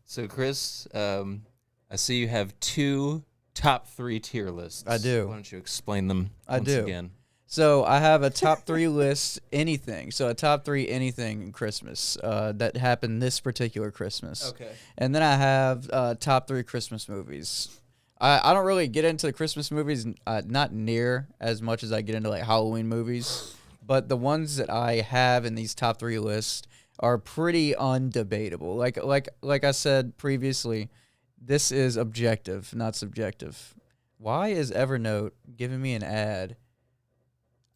So, Chris, I see you have two top 3 tier lists. I do. Why don't you explain them I once do. again? So I have a top 3 list anything. So a top 3 anything in Christmas that happened this particular Christmas. Okay. And then I have top 3 Christmas movies. I don't really get into the Christmas movies, not near as much as I get into like Halloween movies. But the ones that I have in these top 3 lists are pretty undebatable. Like I said previously, this is objective, not subjective. Why is Evernote giving me an ad?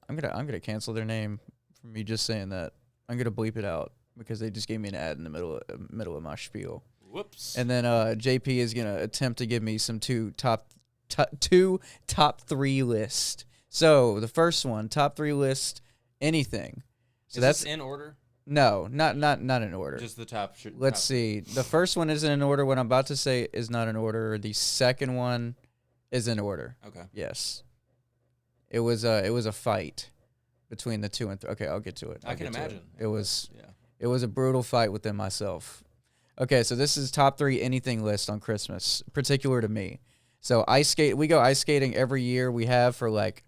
I'm gonna cancel their name for me just saying that. I'm gonna bleep it out because they just gave me an ad in the middle of my spiel. Whoops. And then JP is gonna attempt to give me some two top 3 list. So the first one, top 3 list, anything. So Is that's this in order? no, not in order. Just the top. Let's see. The first one isn't in order. What I'm about to say is not in order. The second one is in order. Okay. Yes. It was a fight between the 2 and 3. Okay, I'll get to it. I can imagine. It was Yeah. It was a brutal fight within myself. Okay, so this is top 3 anything list on Christmas, particular to me. So we go ice skating every year. We have for like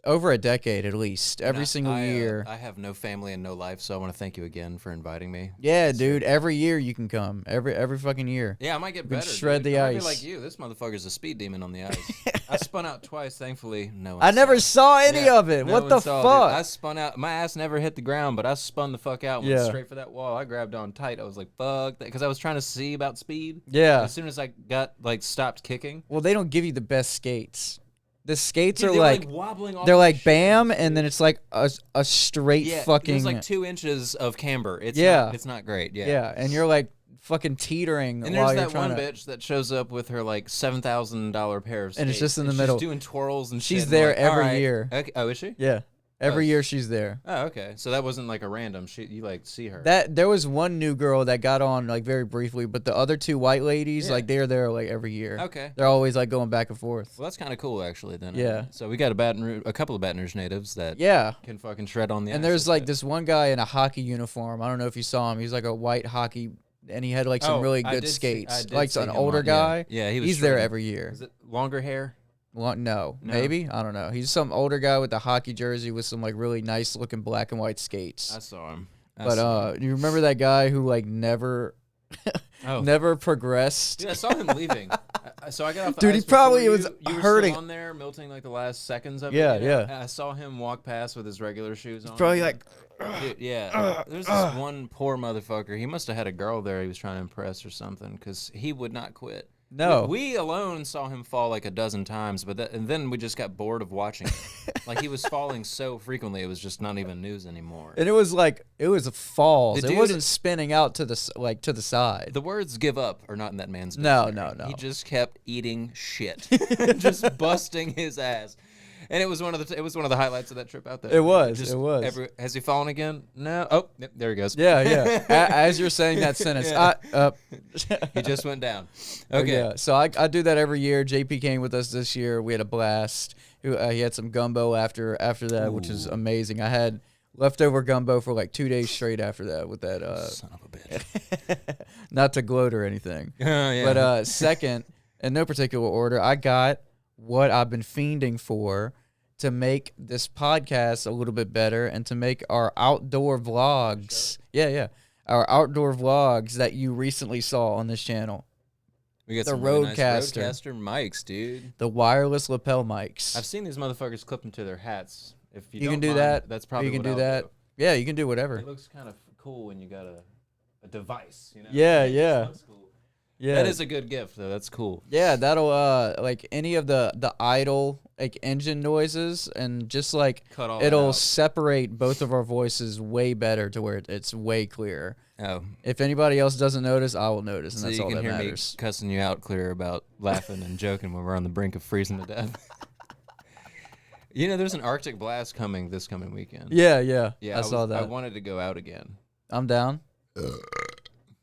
over a decade at least, every single year. I have no family and no life, so I want to thank you again for inviting me. Yeah, dude, every year you can come. Every fucking year. Yeah, I might get You can better. shred dude. the I might be ice. like you. This motherfucker's a speed demon on the ice. I spun out twice, thankfully. No one I never saw any Yeah, of it. no What one the saw it, fuck? dude. I spun out. My ass never hit the ground, but I spun the fuck out and went straight for that wall. I grabbed on tight. I was like, fuck that. Because I was trying to see about speed. Yeah. As soon as I got, stopped kicking. Well, they don't give you the best skates. The skates Dude, are they were, like wobbling off they're my like shins, bam, dude. and then it's like a straight fucking. There's like 2 inches of camber. It's Yeah. It's not great. Yeah. Yeah, and you're like fucking teetering And while there's you're that trying one to. bitch that shows up with her like $7,000 pair of skates. And it's just in the she's middle. doing twirls and shit. She's and there like, every all right. year. Okay. Oh, is she? Yeah, every Oh, year she's there. Oh, okay. So that wasn't like a random. You like see her. That there was one new girl that got on like very briefly, but the other 2 white ladies Yeah. like they're there like every year. Okay. They're always like going back and forth. Well, that's kind of cool actually. Then. Yeah. So we got a couple of Baton Rouge natives that Yeah. can fucking shred on the ice. And there's like bit. this one guy in a hockey uniform. I don't know if you saw him. He's like a white hockey, and he had like some really I good did skates. I did Like see an him older on- guy. Yeah, he was. He's there shredding. every year. Is it longer hair? Well, no, No? maybe I don't know. He's some older guy with a hockey jersey with some like really nice looking black and white skates. I saw him. But you remember that guy who like never never progressed? Dude, I saw him leaving. So I got off the Dude, ice he probably before was you were hurting. still on there, melting like the last seconds of Yeah, it. You know? yeah. And I saw him walk past with his regular shoes on. Probably like Dude, yeah. There's this one poor motherfucker. He must have had a girl there he was trying to impress or something because he would not quit. no. We alone saw him fall like a dozen times, and then we just got bored of watching it. Like he was falling so frequently, it was just not even news anymore. And it was a falls. The It dude- wasn't spinning out to the side. The words "give up" are not in that man's No, dictionary. no. He just kept eating shit, just busting his ass, and it was one of the highlights of that trip out there. It was, Just it was. Has he fallen again? No. Oh, yep, there he goes. Yeah, yeah. As you're saying that sentence, Yeah. He just went down. Okay. Yeah, so I do that every year. JP came with us this year. We had a blast. He had some gumbo after that, which is amazing. I had leftover gumbo for like 2 days straight after that with that. Son of a bitch. Not to gloat or anything. Yeah. But second, in no particular order, I got what I've been fiending for to make this podcast a little bit better and to make our outdoor vlogs. Yeah. Our outdoor vlogs that you recently saw on this channel. We got the some really nice Rodecaster. Rodecaster mics, dude. The wireless lapel mics. I've seen these motherfuckers clip them to their hats. If you You don't can do mind, that. That's probably you can what do I'll that. Yeah, you can do whatever. It looks kind of cool when you got a device, you know? Yeah, It just yeah. looks cool. Yeah. That is a good gift, though. That's cool. Yeah, that'll like any of the idle like engine noises and just like Cut all that it'll out. separate both of our voices way better to where it's way clearer. Oh, If anybody else doesn't notice, I will notice, and so that's you all can that hear matters. me cussing you out clear about laughing and joking when we're on the brink of freezing to death. You know, there's an Arctic blast coming this coming weekend. Yeah, Yeah, I saw I that. wanted to go out again. I'm down.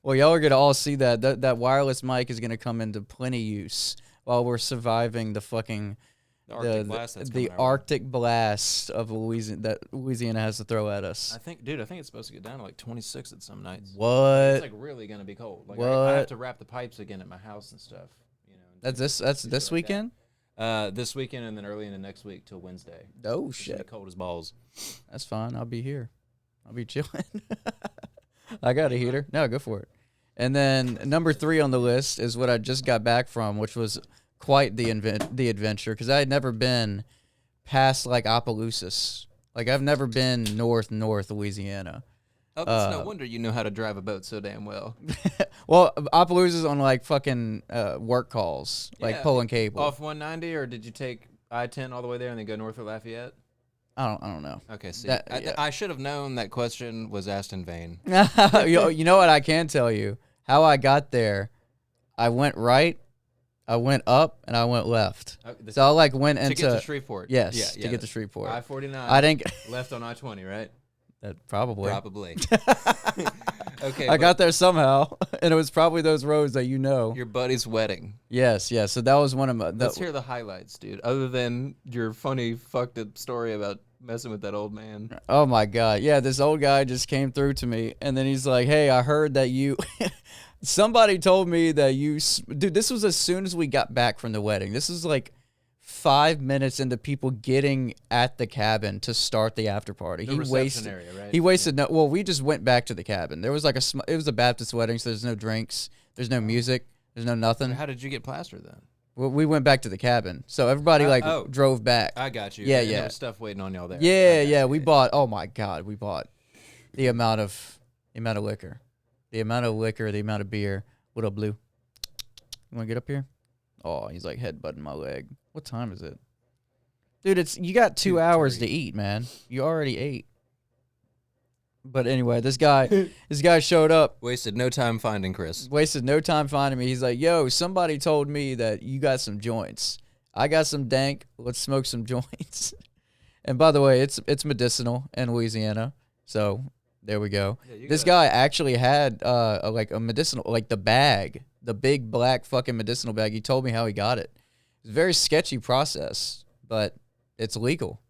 Well, y'all are gonna all see that. That wireless mic is gonna come into plenty use while we're surviving the fucking The Arctic blast that's coming the our way. Arctic blast of Louisiana that Louisiana has to throw at us. I think it's supposed to get down to like 26 at some nights. What? It's like really gonna be cold. Like I What? have to wrap the pipes again at my house and stuff. You know. and That's do this shit this like weekend? that. This weekend and then early into next week till Wednesday. Oh It's gonna be shit. cold as balls. That's fine. I'll be here. I'll be chilling. I got a heater. No, go for it. And then number 3 on the list is what I just got back from, which was quite the adventure because I had never been past like Opelousas. Like I've never been north Louisiana. Oh, that's no wonder you know how to drive a boat so damn well. Well, Opelousas on like fucking work calls, like Yeah, pulling cable. Off 190, or did you take I-10 all the way there and then go north of Lafayette? I don't know. Okay, see, That- yeah. I should have known that question was asked in vain. You know what I can tell you? How I got there, I went right, I went up, and I went left. So I like went to into get to Shreveport. yes, to get to Shreveport. I-49. I didn't left on I-20, right? probably. Probably. Okay, I got there somehow, and it was probably those roads that you know. your buddy's wedding. Yes. So that was one of my. Let's hear the highlights, dude. Other than your funny, fucked up story about messing with that old man. Oh my god, yeah, this old guy just came through to me, and then he's like, "Hey, I heard that you." Somebody told me that dude. This was as soon as we got back from the wedding. This was like 5 minutes into people getting at the cabin to start the after party. The reception area, right? He wasted no. Well, we just went back to the cabin. There was like it was a Baptist wedding, so there's no drinks, there's no music, there's no nothing. How did you get plastered then? Well, we went back to the cabin, so everybody drove back. I got you. Yeah, And yeah. There was stuff waiting on y'all there. Yeah. We bought. Oh my god, we bought the amount of liquor, the amount of beer. What up, Blue? You want to get up here? Oh, he's like headbutting my leg. What time is it? Dude, you got 2 hours to eat, man. You already ate. But anyway, this guy showed up. Wasted no time finding Chris. Wasted no time finding me. He's like, yo, somebody told me that you got some joints. I got some dank. Let's smoke some joints. And by the way, it's medicinal in Louisiana. So there we go. Yeah, this guy actually had a medicinal, like the bag, the big black fucking medicinal bag. He told me how he got it. It's a very sketchy process, but it's legal,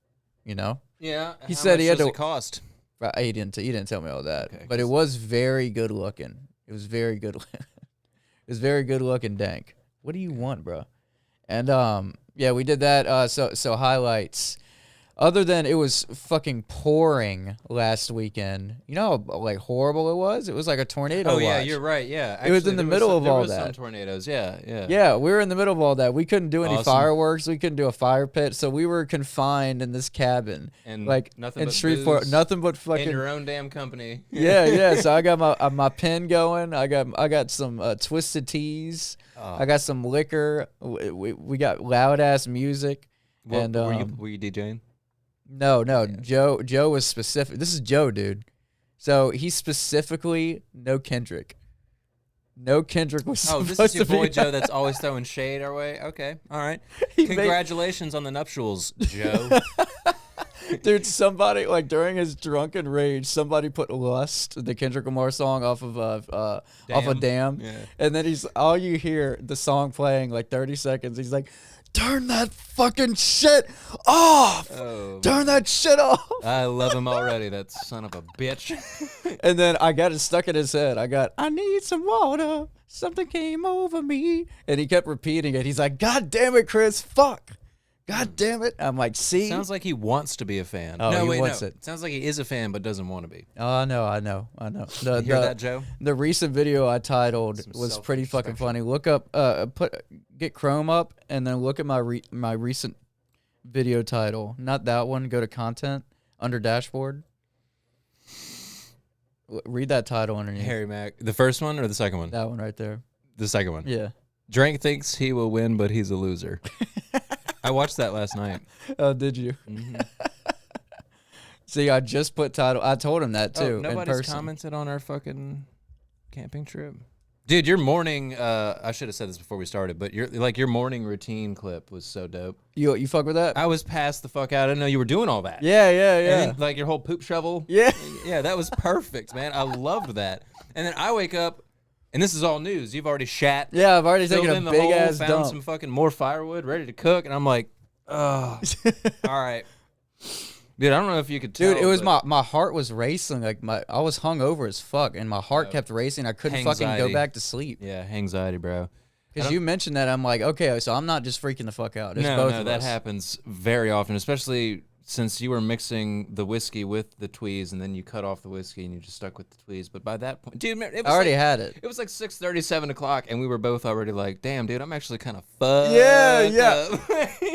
you know? Yeah. He said he had does to it cost? Right, he didn't tell me all that, Okay, but it was very good looking. It was very good. It was very good looking dank. What do you want, bro? And yeah, we did that. So highlights. Other than it was fucking pouring last weekend. You know how like horrible it was? It was like a tornado. Oh yeah, watch. you're right. Yeah, It was in the middle of all There that. was some tornadoes. Yeah. Yeah, we were in the middle of all that. We couldn't do any Awesome. fireworks. We couldn't do a fire pit, so we were confined in this cabin. And like nothing in but Shreveport, booze nothing but In fucking your own damn company. yeah. So I got my pen going. I got some twisted teas. Oh. I got some liquor. We got loud ass music. Well, and were you DJing? No. Joe was specific. This is Joe, dude. So he specifically no Kendrick. No Kendrick was Oh, supposed this is your to boy be. Joe that's always throwing shade our way. Okay, all right. He made- Congratulations on the nuptials, Joe. Dude, somebody like during his drunken rage, somebody put "Lust," the Kendrick Lamar song, off of Damn, Yeah. and then he's all you hear the song playing like 30 seconds. He's like, "Turn that fucking shit off! Oh, Turn that shit off!" I love him already. That son of a bitch. And then I got it stuck in his head. I need some water. Something came over me, and he kept repeating it. He's like, "God damn it, Chris! Fuck! God damn it!" I'm like, "See." Sounds like he wants to be a fan. Oh, no, he wait, wants no. it. Sounds like he is a fan but doesn't want to be. Oh, I know. You hear that, Joe? The recent video I titled Some was pretty fucking self-introspection. funny. Look up, get Chrome up, and then look at my recent video title. Not that one. Go to content under dashboard. Read that title underneath. Harry Mack. The first one or the second one? That one right there. The second one. Yeah. Drake thinks he will win, but he's a loser. I watched that last night. Oh, did you? Mhm. See, I just put title. I told him that too. Oh, in nobody's person. commented on our fucking camping trip. Dude, your morning, I should have said this before we started, but your morning routine clip was so dope. You fuck with that? I was passed the fuck out. I didn't know you were doing all that. Yeah. And then, like your whole poop shovel. Yeah. Yeah, that was perfect, man. I loved that. And then I wake up, and this is all news. You've already shat. Yeah, I've already Filled taken in a the big hole, ass found dump. some fucking more firewood, ready to cook, and I'm like, Oh, all right. Dude, I don't know if you could tell. Dude, it was my heart was racing. Like I was hungover as fuck, and my heart kept racing. I couldn't fucking go back to sleep. Yeah, anxiety, bro. Because you mentioned that, I'm like, okay, so I'm not just freaking the fuck out. It's both of that us. happens very often, especially since you were mixing the whiskey with the tweez, and then you cut off the whiskey and you just stuck with the tweez. But by that point, dude, it was I already had it. It was like 6:30, 7 o'clock, and we were both already like, damn, dude, I'm actually kind of fucked. Yeah.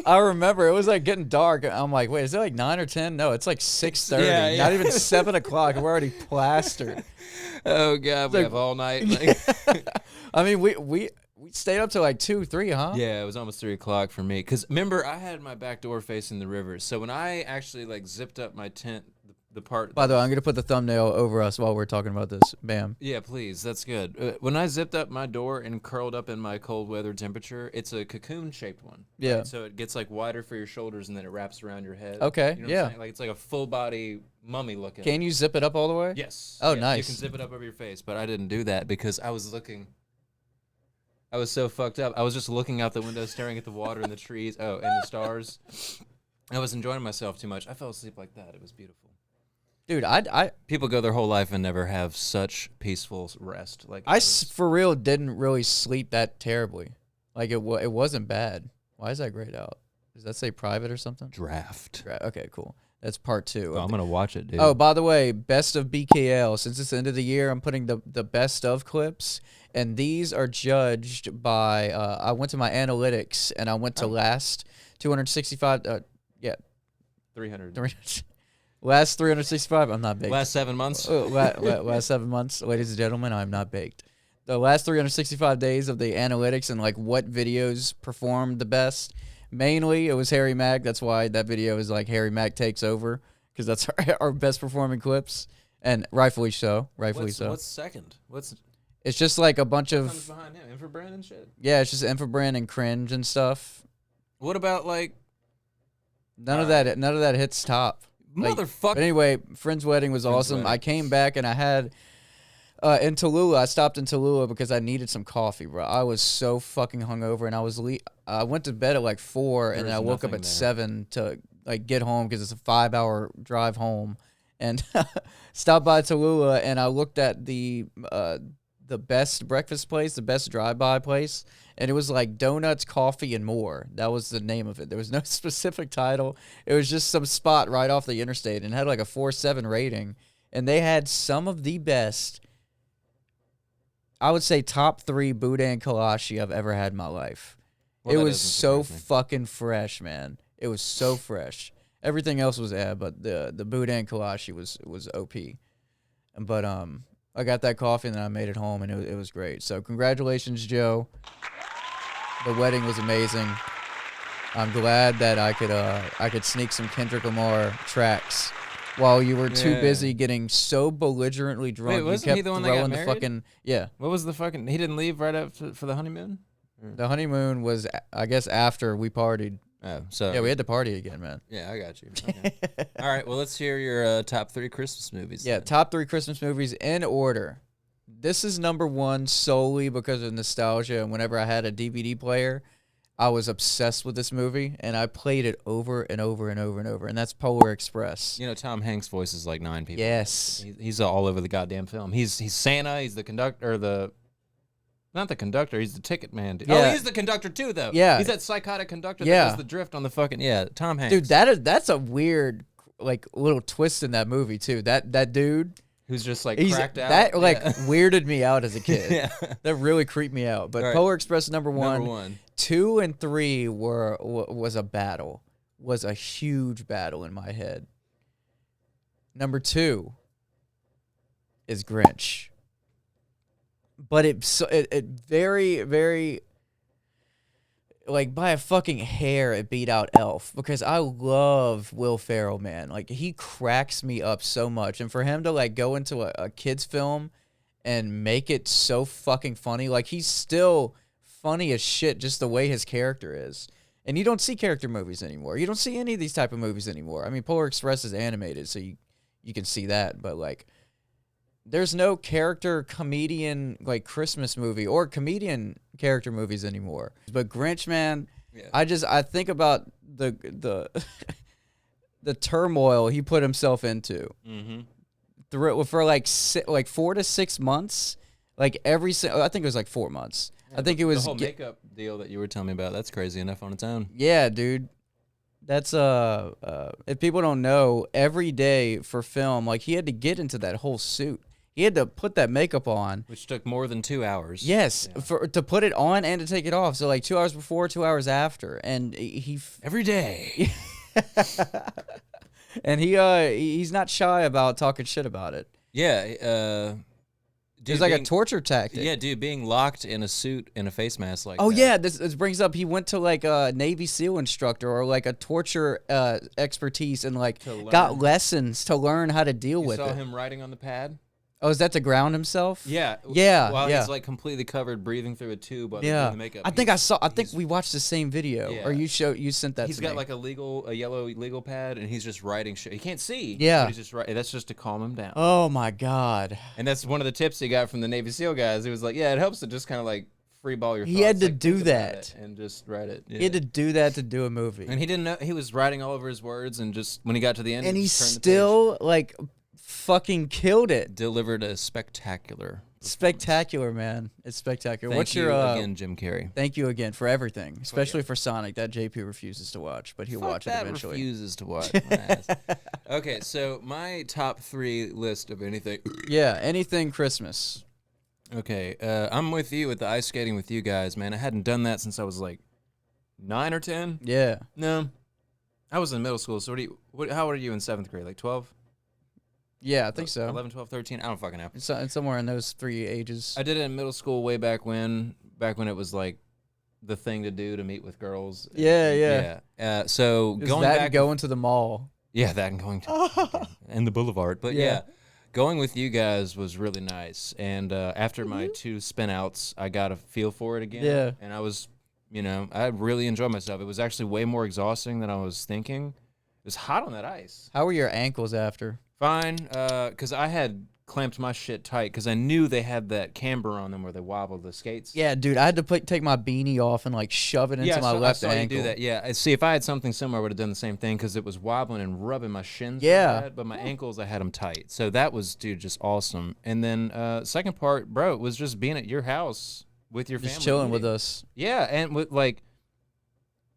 I remember it was like getting dark. I'm like, wait, is it like 9 or 10? No, it's like 6:30. Yeah. Not even 7 o'clock. We're already plastered. Oh god, we have all night. Like, I mean, we stayed up till like 2, 3, huh? yeah, it was almost 3 o'clock for me. Cause remember, I had my back door facing the river, so when I actually like zipped up my tent, the part. By the way, I'm gonna put the thumbnail over us while we're talking about this. Bam. Yeah, please. That's good. When I zipped up my door and curled up in my cold weather temperature, it's a cocoon-shaped one. Yeah. Right? So it gets like wider for your shoulders, and then it wraps around your head. Okay. You know what Yeah. I'm saying? Like it's like a full body mummy looking. Can you zip it up all the way? Yes. Oh, Yeah, nice. You can zip it up over your face, but I didn't do that because I was looking. I was so fucked up. I was just looking out the window, staring at the water and the trees, and the stars. I was enjoying myself too much. I fell asleep like that. It was beautiful. Dude, I People go their whole life and never have such peaceful rest. Like for real didn't really sleep that terribly. Like it wasn't bad. Why is that grayed out? Does that say private or something? Draft. Okay, cool. That's part 2. Oh, I'm gonna watch it, dude. Oh, by the way, best of BKL. Since it's the end of the year, I'm putting the best of clips, and these are judged by. I went to my analytics, and I went to last 265. 300. Last 365. I'm not baked. Last 7 months. Last 7 months, ladies and gentlemen, I'm not baked. The last 365 days of the analytics and like what videos performed the best. Mainly, it was Harry Mack. That's why that video is like Harry Mack takes over, because that's our best performing clips, and rightfully so. What's second? It's just like a bunch Comes of behind him? Infrabrand and shit. yeah. It's just Infobrand and cringe and stuff. What about like None of that hits top. Like, motherfucker? But anyway, Friend's Wedding was awesome. Wedding. I came back and I had in Tallulah. I stopped in Tallulah because I needed some coffee, bro. I was so fucking hungover, and I went to bed at like 4, and then I woke up at 7 to like get home because it's a 5-hour drive home, and stopped by Tallulah, and I looked at the best breakfast place, the best drive-by place, and it was like donuts, coffee, and more. That was the name of it. There was no specific title. It was just some spot right off the interstate, and had like a 4.7 rating, and they had some of the best, I would say top 3 boudin kolache I've ever had in my life. Well, it was so fucking fresh, man. It was so fresh. Everything else was but the boudin kolache was OP. But I got that coffee and then I made it home, and it was great. So congratulations, Joe. The wedding was amazing. I'm glad that I could sneak some Kendrick Lamar tracks while you were too busy getting so belligerently drunk. Wait, wasn't you kept he the one that throwing got the married? fucking yeah. What was the fucking? He didn't leave right up for the honeymoon. The honeymoon was, I guess, after we partied. Oh, so Yeah, we had to party again, man. yeah, I got you. Okay. All right, well, let's hear your top 3 Christmas movies. Yeah, then. top 3 Christmas movies in order. This is number 1 solely because of nostalgia. And whenever I had a DVD player, I was obsessed with this movie, and I played it over and over and over and over. And that's Polar Express. You know, Tom Hanks voices like 9 people. Yes. He's all over the goddamn film. He's Santa. He's the conductor. Not the conductor. He's the ticket man. Dude. Yeah. Oh, he's the conductor too, though. Yeah. He's that psychotic conductor that Yeah. does the drift on the fucking Tom Hanks. Dude, that's a weird like little twist in that movie too. That dude, who's just like he's cracked out. that like Yeah. weirded me out as a kid. Yeah. That really creeped me out. But All right. Polar Express number 1. Number 1. 2 and 3 was a battle. Was a huge battle in my head. Number 2 is Grinch. But it very, very, like, by a fucking hair, it beat out Elf, because I love Will Ferrell, man. Like, he cracks me up so much, and for him to like go into a kid's film and make it so fucking funny, like, he's still funny as shit just the way his character is. And you don't see character movies anymore. You don't see any of these type of movies anymore. I mean, Polar Express is animated, so you can see that, but like, there's no character comedian like Christmas movie or comedian character movies anymore. But Grinch, man, Yeah. I think about the the turmoil he put himself into for like 4 to 6 months, like I think it was like 4 months. Yeah, I think it was the whole makeup deal that you were telling me about. That's crazy enough on its own. Yeah, dude. That's if people don't know, every day for film, like he had to get into that whole suit. He had to put that makeup on. Which took more than 2 hours. Yes, Yeah. to put it on and to take it off. So like 2 hours before, 2 hours after, and Every day. and he's not shy about talking shit about it. Yeah. It's like a torture tactic. Yeah, dude, being locked in a suit and a face mask like Oh that. yeah, this brings up he went to like a Navy SEAL instructor or like a torture expertise and like got lessons to learn how to deal with it. You saw him writing on the pad? Oh, is that to ground himself? Yeah. Yeah. While yeah. he's like completely covered, breathing through a tube while they're Yeah. doing the makeup. I think we watched the same video, Yeah. or you sent that. He's to got me. like a yellow legal pad, and he's just writing shit. He can't see. Yeah. But he's just writing. That's just to calm him down. Oh my god. And that's one of the tips he got from the Navy SEAL guys. He was like, yeah, it helps to just kind of like free ball your thoughts. He had to like, do think about that. it and just write it. Yeah. He had to do that to do a movie, And he didn't know. He was writing all over his words, and just when he got to the end, and he just turned the still like fucking killed it. page. Delivered a spectacular. Spectacular, man. It's spectacular. Thank What's you your again, Jim Carrey? Thank you again for everything, especially for Sonic. That JP refuses to watch, but he'll Fuck watch it that eventually. Refuses to watch. My ass. Okay, so my top 3 list of anything. Yeah, anything Christmas. Okay, I'm with you with the ice skating with you guys, man. I hadn't done that since I was like 9 or 10. Yeah. No, I was in middle school. So how old are you in 7th grade? Like 12? Yeah, I think so. 11, 12, 13? I don't fucking know. It's somewhere in those 3 ages. I did it in middle school way back when it was like the thing to do to meet with girls. Yeah. So Is going that back, going to the mall? yeah, that and going to and the boulevard. But yeah, going with you guys was really nice. And after my 2 spin outs, I got a feel for it again. Yeah. And I was, I really enjoyed myself. It was actually way more exhausting than I was thinking. It was hot on that ice. How were your ankles after? Fine, because I had clamped my shit tight because I knew they had that camber on them where they wobble the skates. Yeah, dude, I had to take my beanie off and like shove it into my left I saw ankle. you do that. Yeah, see, if I had something similar, I would have done the same thing because it was wobbling and rubbing my shins. Yeah. Really bad, but my ankles, I had them tight. So that was, dude, just awesome. And then second part, bro, it was just being at your house with your family, Just chilling with eating. us. Yeah, and with like.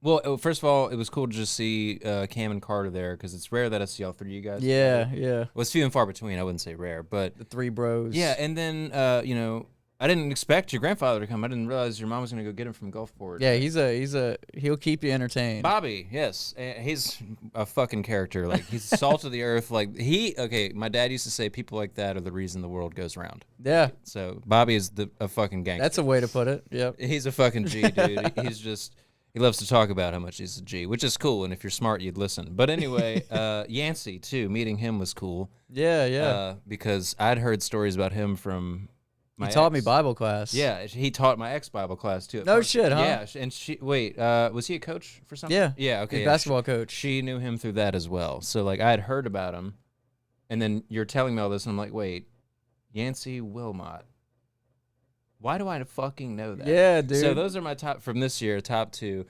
Well, first of all, it was cool to just see Cam and Carter there because it's rare that I see all 3 of you guys. Yeah, together. yeah. Well, it's few and far between. I wouldn't say rare, but The 3 bros. yeah. And then I didn't expect your grandfather to come. I didn't realize your mom was gonna go get him from Gulfport. Yeah, he'll keep you entertained. Bobby. Yes, he's a fucking character. Like he's salt of the earth. Like my dad used to say people like that are the reason the world goes round. Yeah. So Bobby is a fucking gangster. That's a way to put it. Yep. He's a fucking G, dude. He's just. He loves to talk about how much he's a G, which is cool. And if you're smart, you'd listen. But anyway, Yancey, too, meeting him was cool. Yeah. Because I'd heard stories about him from my He taught me ex. Bible class. Yeah, he taught my ex-Bible class, too. No shit, huh? Yeah, and was he a coach for something? Yeah. Yeah, okay. His yeah, basketball coach. She knew him through that as well. So, like, I had heard about him. And then you're telling me all this, and I'm like, wait, Yancey Wilmot. Why do I fucking know that? Yeah, dude. So those are my top from this year, top 2.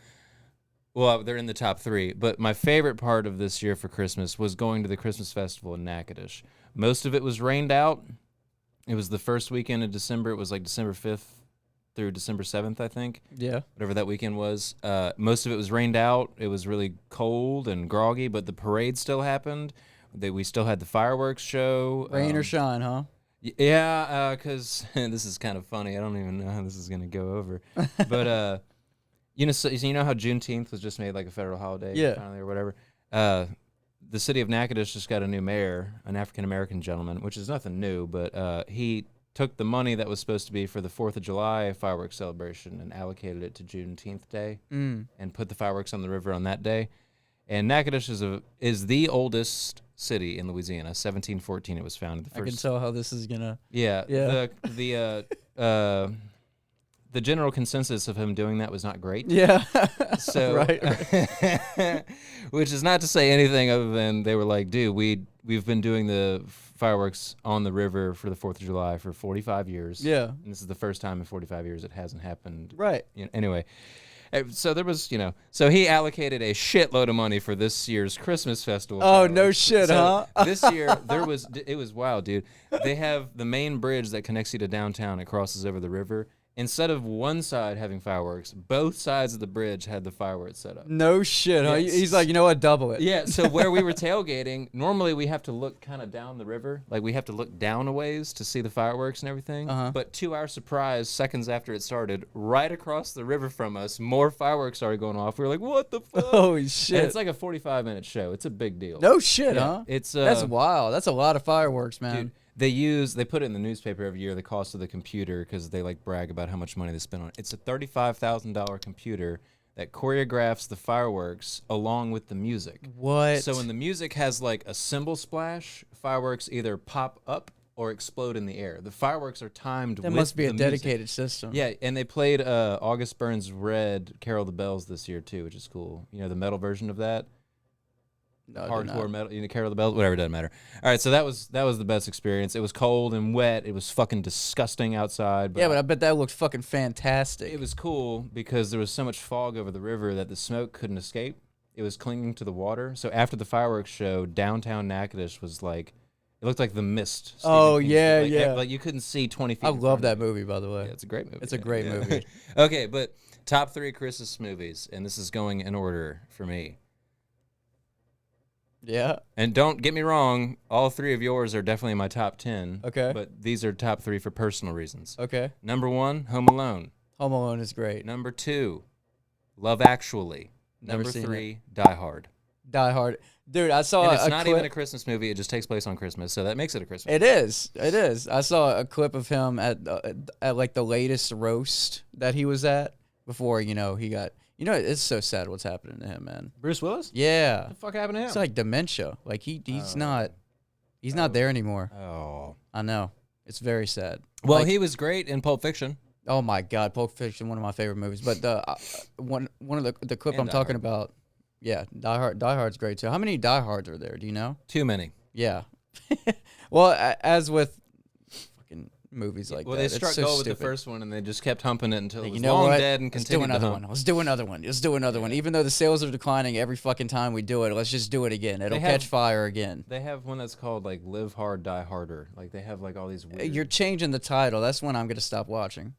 Well, they're in the top 3. But my favorite part of this year for Christmas was going to the Christmas festival in Natchitoches. Most of it was rained out. It was the first weekend of December. It was like December 5th through December 7th, I think. Yeah. Whatever that weekend was. Most of it was rained out. It was really cold and groggy, but the parade still happened. We still had the fireworks show. Rain or shine, huh? Yeah, because this is kind of funny. I don't even know how this is going to go over. But, so you know how Juneteenth was just made like a federal holiday finally or whatever? The city of Natchitoches just got a new mayor, an African-American gentleman, which is nothing new, but he took the money that was supposed to be for the 4th of July fireworks celebration and allocated it to Juneteenth Day and put the fireworks on the river on that day. And Natchitoches is the oldest city in Louisiana. 1714 it was founded. I can tell how this is gonna. Yeah. The general consensus of him doing that was not great. Yeah. So right. Which is not to say anything other than they were like, dude, we've been doing the fireworks on the river for the 4th of July for 45 years. Yeah. And this is the first time in 45 years it hasn't happened. Right. Anyway. So there was, so he allocated a shitload of money for this year's Christmas festival. Oh, no fireworks. shit, So huh? this year it was wild, dude. They have the main bridge that connects you to downtown. It crosses over the river. Instead of one side having fireworks, both sides of the bridge had the fireworks set up. No shit, huh? Yes. He's like, you know what? Double it. Yeah, so where we were tailgating, normally we have to look kind of down the river. Like, we have to look down a ways to see the fireworks and everything. Uh-huh. But to our surprise, seconds after it started, right across the river from us, more fireworks started going off. We were like, what the fuck? Holy And shit. it's like a 45-minute show. It's a big deal. No shit, Yeah, huh? It's That's wild. That's a lot of fireworks, man. Dude, they put it in the newspaper every year, the cost of the computer, because they like brag about how much money they spend on it. It's a $35,000 computer that choreographs the fireworks along with the music. What? So when the music has like a cymbal splash, fireworks either pop up or explode in the air. The fireworks are timed That with must be a the music. dedicated system. Yeah, and they played August Burns' Red Carol of the Bells this year too, which is cool. You know, the metal version of that. No, they're not. Hardcore metal, Carol of the Bells, whatever, doesn't matter. All right, so that was the best experience. It was cold and wet. It was fucking disgusting outside. Yeah, but I bet that looked fucking fantastic. It was cool because there was so much fog over the river that the smoke couldn't escape. It was clinging to the water. So after the fireworks show, downtown Natchitoches was like, it looked like The Mist. Oh, King's yeah, like, yeah. Like you couldn't see 20 feet. I in love front that of you. movie, by the way. Yeah, it's a great movie. It's a Yeah, great yeah. movie. Okay, but top 3 Christmas movies, and this is going in order for me. Yeah. And don't get me wrong, all 3 of yours are definitely in my top 10. Okay. But these are top 3 for personal reasons. Okay. Number 1, Home Alone. Home Alone is great. Number 2, Love Actually. Never Number seen 3, Die Hard. Die Hard. Dude, I saw And it's a not clip. even a Christmas movie. It just takes place on Christmas, so that makes it a Christmas. It is. It is. I saw a clip of him at like the latest roast that he was at before, he got. It's so sad what's happening to him, man. Bruce Willis? Yeah. What the fuck happened to him? It's like dementia. Like he's Oh. not there anymore. Oh. I know. It's very sad. Well, Like, he was great in Pulp Fiction. oh my God, Pulp Fiction, one of my favorite movies. But the one of the clip And I'm Die talking Hard. about, yeah, Die Hard's great too. How many Die Hards are there? Do you know? Too many. Yeah. Well, as with fucking movies like Well, that, they it's struck so gold with stupid. the first one, and they just kept humping it until Like, it was you know long what? dead and Let's do continued to another hump. one. Let's do another one. Let's do another one. Even though the sales are declining every fucking time we do it, let's just do it again. It'll have- catch fire again. They have one that's called like Live Hard, Die Harder. Like they have like all these weird. You're changing the title. That's when I'm gonna stop watching.